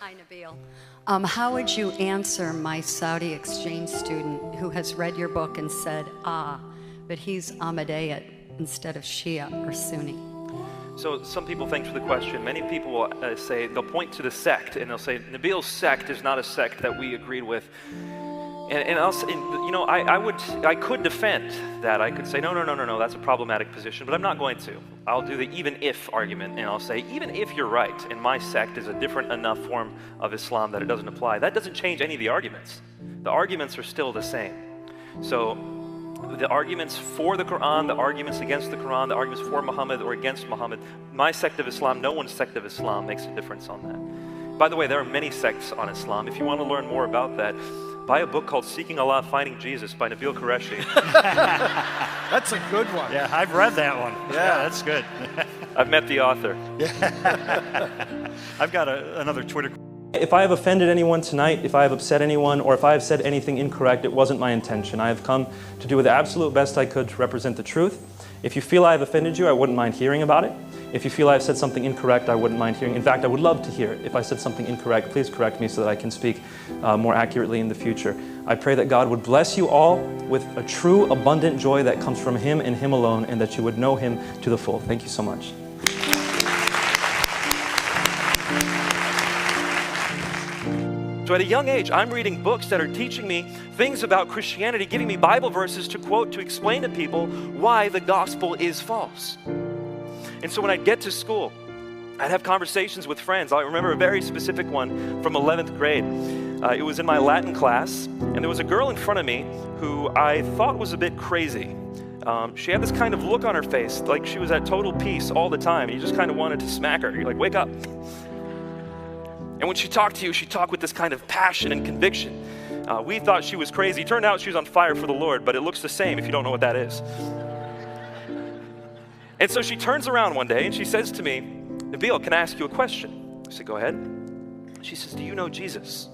Hi, Nabeel. How would you answer my Saudi exchange student who has read your book and said, but he's Ahmadiyya instead of Shia or Sunni? So some people, thanks for the question. Many people will say, they'll point to the sect and they'll say, Nabeel's sect is not a sect that we agreed with. And I could defend that. I could say, no, that's a problematic position, but I'm not going to. I'll do the even if argument, and I'll say, even if you're right, and my sect is a different enough form of Islam that it doesn't apply, that doesn't change any of the arguments. The arguments are still the same. So the arguments for the Quran, the arguments against the Quran, the arguments for Muhammad or against Muhammad, my sect of Islam, no one's sect of Islam makes a difference on that. By the way, there are many sects on Islam. If you want to learn more about that, buy a book called Seeking Allah, Finding Jesus by Nabeel Qureshi. That's a good one. Yeah, I've read that one. Yeah, that's good. I've met the author. I've got another Twitter. If I have offended anyone tonight, if I have upset anyone, or if I have said anything incorrect, it wasn't my intention. I have come to do the absolute best I could to represent the truth. If you feel I have offended you, I wouldn't mind hearing about it. If you feel I have said something incorrect, I wouldn't mind hearing. In fact, I would love to hear it. If I said something incorrect, please correct me so that I can speak more accurately in the future. I pray that God would bless you all with a true, abundant joy that comes from Him and Him alone, and that you would know Him to the full. Thank you so much. So at a young age, I'm reading books that are teaching me things about Christianity, giving me Bible verses to quote, to explain to people why the gospel is false. And so when I'd get to school, I'd have conversations with friends. I remember a very specific one from 11th grade. It was in my Latin class, and there was a girl in front of me who I thought was a bit crazy. She had this kind of look on her face, like she was at total peace all the time. You just kind of wanted to smack her. You're like, wake up. And when she talked to you, she talked with this kind of passion and conviction. We thought she was crazy. Turned out she was on fire for the Lord, but it looks the same if you don't know what that is. And so she turns around one day and she says to me, Nabeel, can I ask you a question? I said, go ahead. She says, do you know Jesus?